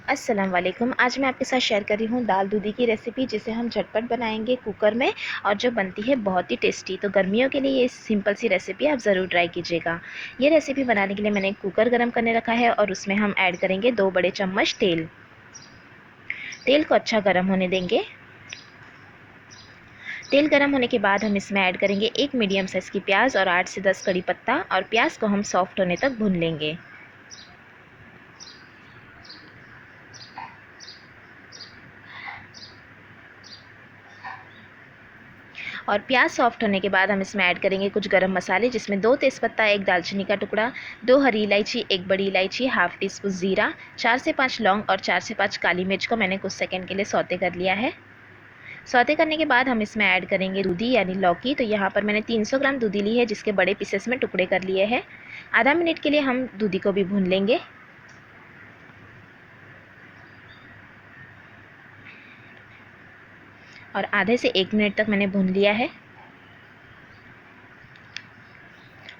अस्सलाम वालेकुम। आज मैं आपके साथ शेयर कर रही हूँ दाल दूधी की रेसिपी, जिसे हम झटपट बनाएंगे कुकर में और जो बनती है बहुत ही टेस्टी। तो गर्मियों के लिए ये सिंपल सी रेसिपी आप ज़रूर ट्राई कीजिएगा। ये रेसिपी बनाने के लिए मैंने एक कुकर गर्म करने रखा है और उसमें हम ऐड करेंगे 2 बड़े चम्मच तेल। तेल को अच्छा गर्म होने देंगे। तेल गर्म होने के बाद हम इसमें ऐड करेंगे एक मीडियम साइज़ की प्याज और 8 से 10 कड़ी पत्ता, और प्याज को हम सॉफ्ट होने तक भून लेंगे। और प्याज सॉफ्ट होने के बाद हम इसमें ऐड करेंगे कुछ गरम मसाले, जिसमें 2 तेज़पत्ता, 1 दालचीनी का टुकड़ा, 2 हरी इलायची, 1 बड़ी इलायची, हाफ़ टी स्पून ज़ीरा, 4 से 5 लौंग और 4 से 5 काली मिर्च को मैंने कुछ सेकंड के लिए सौते कर लिया है। सौते करने के बाद हम इसमें ऐड करेंगे दूधी यानी लौकी। तो यहाँ पर मैंने 300 ग्राम दूधी ली है, जिसके बड़े पीसेस में टुकड़े कर लिए हैं। आधा मिनट के लिए हम दूधी को भी भून लेंगे। और आधे से 1 मिनट तक मैंने भून लिया है।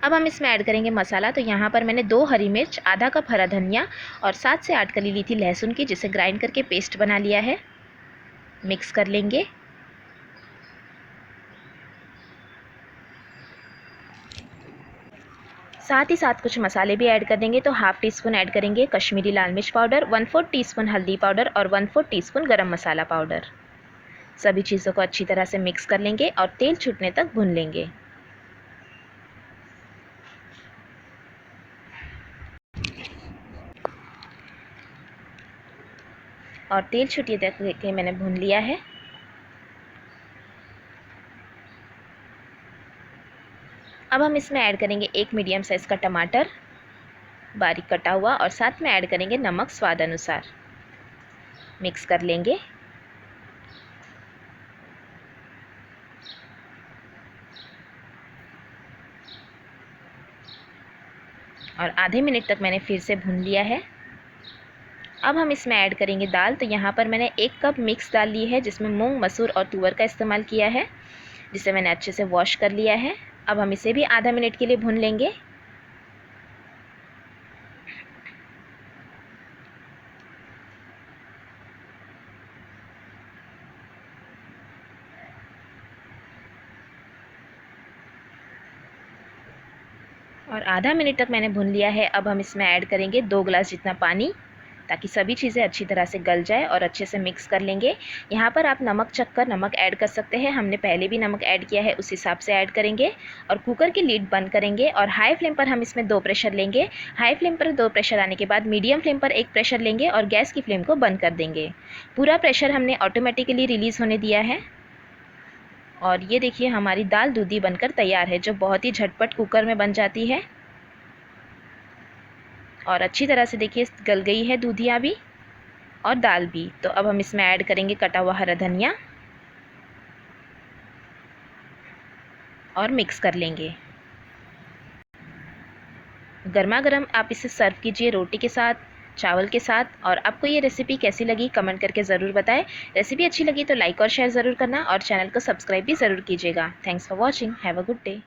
अब हम इसमें ऐड करेंगे मसाला। तो यहाँ पर मैंने 2 हरी मिर्च, आधा कप हरा धनिया और 7 से 8 कली ली थी लहसुन की, जिसे ग्राइंड करके पेस्ट बना लिया है। मिक्स कर लेंगे। साथ ही साथ कुछ मसाले भी ऐड कर देंगे। तो हाफ़ टी स्पून ऐड करेंगे कश्मीरी लाल मिर्च पाउडर, 1/4 टीस्पून हल्दी पाउडर और 1/4 टीस्पून गरम मसाला पाउडर। सभी चीज़ों को अच्छी तरह से मिक्स कर लेंगे और तेल छूटने तक भून लेंगे। और तेल छूटने तक देखिए मैंने भून लिया है। अब हम इसमें ऐड करेंगे एक मीडियम साइज़ का टमाटर बारीक कटा हुआ, और साथ में ऐड करेंगे नमक स्वाद अनुसार। मिक्स कर लेंगे। और आधे मिनट तक मैंने फिर से भून लिया है। अब हम इसमें ऐड करेंगे दाल। तो यहाँ पर मैंने 1 कप मिक्स दाल ली है, जिसमें मूंग, मसूर और तुअर का इस्तेमाल किया है, जिसे मैंने अच्छे से वॉश कर लिया है। अब हम इसे भी आधा मिनट के लिए भून लेंगे। और आधा मिनट तक मैंने भून लिया है। अब हम इसमें ऐड करेंगे 2 गिलास जितना पानी, ताकि सभी चीज़ें अच्छी तरह से गल जाए, और अच्छे से मिक्स कर लेंगे। यहाँ पर आप नमक चख कर नमक ऐड कर सकते हैं। हमने पहले भी नमक ऐड किया है, उस हिसाब से ऐड करेंगे। और कुकर की लीड बंद करेंगे और हाई फ्लेम पर हम इसमें 2 प्रेशर लेंगे। हाई फ्लेम पर 2 प्रेशर आने के बाद मीडियम फ्लेम पर 1 प्रेशर लेंगे और गैस की फ्लेम को बंद कर देंगे। पूरा प्रेशर हमने ऑटोमेटिकली रिलीज़ होने दिया है। और ये देखिए हमारी दाल दूधी बनकर तैयार है, जो बहुत ही झटपट कुकर में बन जाती है। और अच्छी तरह से देखिए गल गई है दूधिया भी और दाल भी। तो अब हम इसमें ऐड करेंगे कटा हुआ हरा धनिया और मिक्स कर लेंगे। गर्मा गर्म आप इसे सर्व कीजिए रोटी के साथ, चावल के साथ। और आपको ये रेसिपी कैसी लगी कमेंट करके ज़रूर बताएं। रेसिपी अच्छी लगी तो लाइक और शेयर ज़रूर करना, और चैनल को सब्सक्राइब भी ज़रूर कीजिएगा। Thanks for watching. Have a good day.